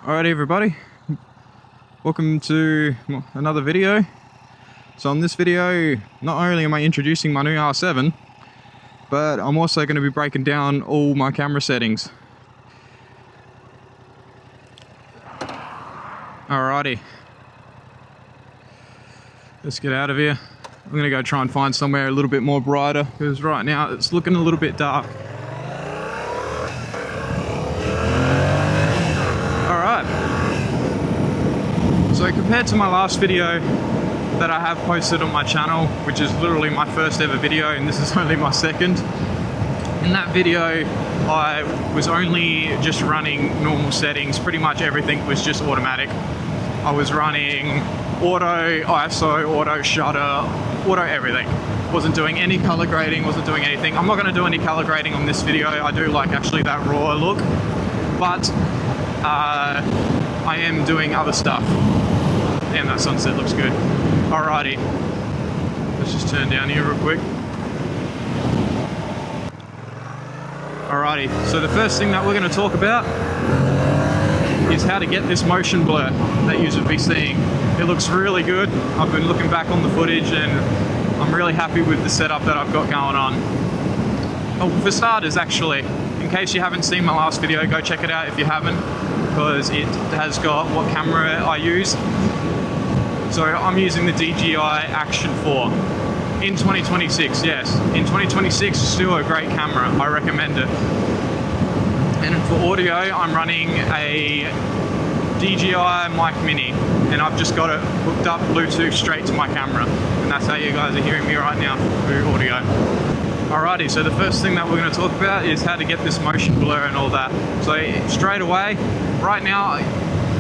Alright everybody, welcome to another video. So on this video, not only am I introducing my new R7, but I'm also going to be breaking down all my camera settings. Alrighty, let's get out of here. I'm going to go try and find somewhere a little bit more brighter, because right now it's looking a little bit dark. So compared to my last video that I have posted on my channel, which is literally my first ever video, and this is only my second, in that video I was only just running normal settings. Pretty much everything was just automatic. I was running auto, ISO, auto shutter, auto everything. Wasn't doing any color grading, wasn't doing anything. I'm not going to do any color grading on this video. I do like actually that raw look, but I am doing other stuff. Damn, that sunset looks good. Alrighty, let's just turn down here real quick. Alrighty, so the first thing that we're going to talk about is how to get this motion blur that you should be seeing. It looks really good. I've been looking back on the footage and I'm really happy with the setup that I've got going on. Oh, for starters, actually, in case you haven't seen my last video, go check it out if you haven't, because it has got what camera I use. So I'm using the DJI Action 4 in 2026, yes. In 2026, still a great camera, I recommend it. And for audio, I'm running a DJI Mic Mini, and I've just got it hooked up Bluetooth straight to my camera. And that's how you guys are hearing me right now through audio. Alrighty, so the first thing that we're going to talk about is how to get this motion blur and all that. So straight away, right now,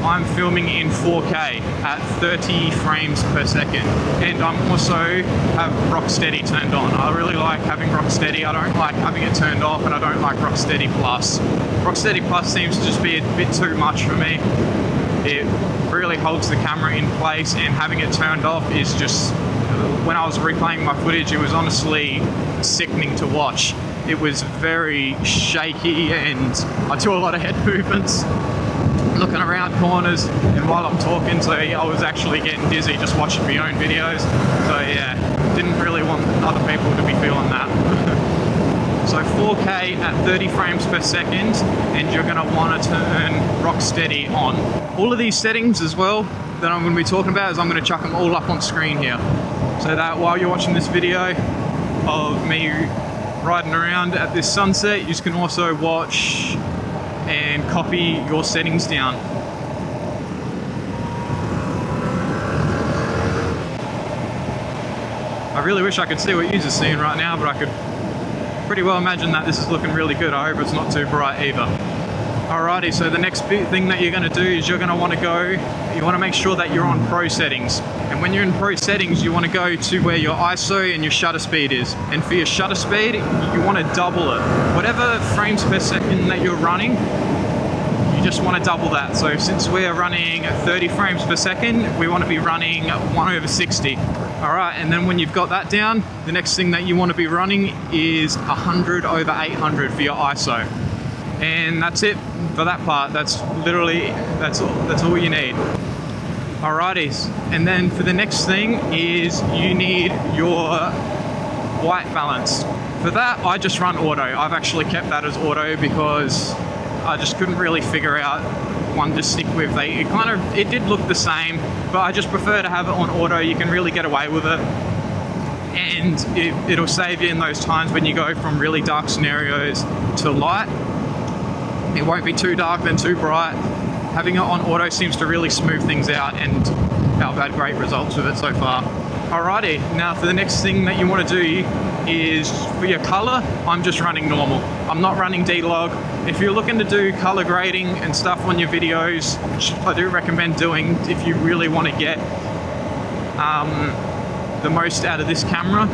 I'm filming in 4K at 30 frames per second, and I'm also have Rocksteady turned on. I really like having Rocksteady. I don't like having it turned off, and I don't like Rocksteady Plus. Rocksteady Plus seems to just be a bit too much for me. It really holds the camera in place, and having it turned off is just, when I was replaying my footage, it was honestly sickening to watch. It was very shaky, and I do a lot of head movements, looking around corners, and while I'm talking, so I was actually getting dizzy just watching my own videos. So yeah, didn't really want other people to be feeling that. So 4K at 30 frames per second, and you're going to want to turn Rocksteady on. All of these settings as well that I'm going to be talking about, is I'm going to chuck them all up on screen here, so that while you're watching this video of me riding around at this sunset, you can also watch and copy your settings down. I really wish I could see what you're seeing right now, but I could pretty well imagine that this is looking really good. I hope it's not too bright either. Alrighty, so the next thing that you're going to do is you're going to want to make sure that you're on pro settings. And when you're in pro settings, you want to go to where your ISO and your shutter speed is. And for your shutter speed, you want to double it. Whatever frames per second that you're running, you just want to double that. So since we're running 30 frames per second, we want to be running 1/60. Alright, and then when you've got that down, the next thing that you want to be running is 100/800 for your ISO. And that's it for that part. That's literally, that's all you need. Alrighty, and then for the next thing is you need your white balance. For that, I just run auto. I've actually kept that as auto because I just couldn't really figure out one to stick with. It did look the same, but I just prefer to have it on auto. You can really get away with it, and it'll save you in those times when you go from really dark scenarios to light. It won't be too dark then too bright. Having it on auto seems to really smooth things out, and I've had great results with it so far. Alrighty, now for the next thing that you want to do is for your color, I'm just running normal. I'm not running D-Log. If you're looking to do color grading and stuff on your videos, which I do recommend doing if you really want to get the most out of this camera,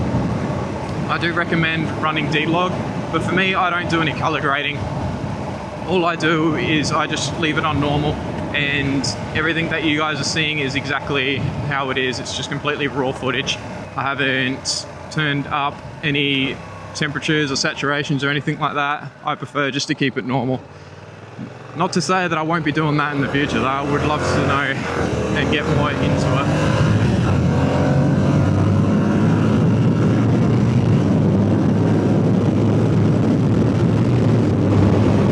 I do recommend running D-Log. But for me, I don't do any color grading. All I do is I just leave it on normal, and everything that you guys are seeing is exactly how it is. It's just completely raw footage. I haven't turned up any temperatures or saturations or anything like that. I prefer just to keep it normal. Not to say that I won't be doing that in the future, though. I would love to know and get more into it.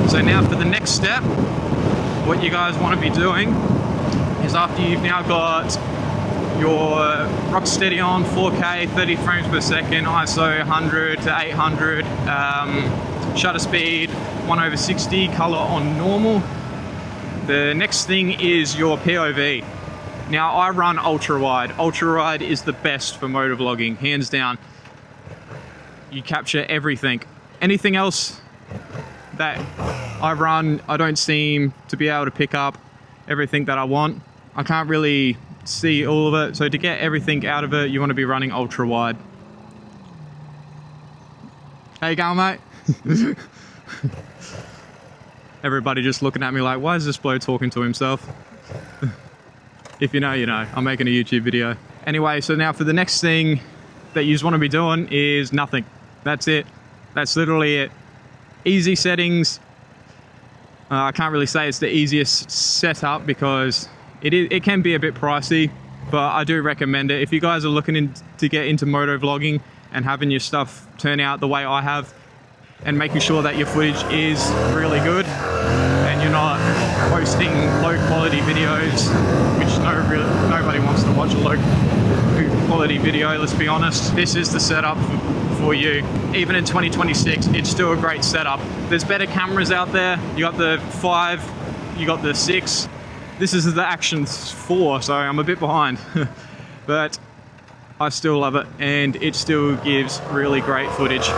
So now for the next step, what you guys want to be doing is, after you've now got your rock steady on 4K, 30 frames per second, ISO 100 to 800, shutter speed 1/60, color on normal. The next thing is your POV. Now I run ultra wide. Ultra wide is the best for motovlogging, hands down. You capture everything. Anything else that I run, I don't seem to be able to pick up everything that I want. I can't really see all of it. So to get everything out of it, you want to be running ultra wide. How you going, mate? Everybody just looking at me like, why is this bloke talking to himself? If you know, you know. I'm making a YouTube video. Anyway, so now for the next thing that you just want to be doing is nothing. That's it. That's literally it. Easy settings. I can't really say it's the easiest setup because it can be a bit pricey, but I do recommend it. If you guys are looking to get into moto vlogging and having your stuff turn out the way I have, and making sure that your footage is really good and you're not posting low quality videos, which nobody wants to watch a low quality video, let's be honest. This is the setup for you. Even in 2026, it's still a great setup. There's better cameras out there. You got the 5, you got the 6. This is the Action 4, so I'm a bit behind. But I still love it, and it still gives really great footage.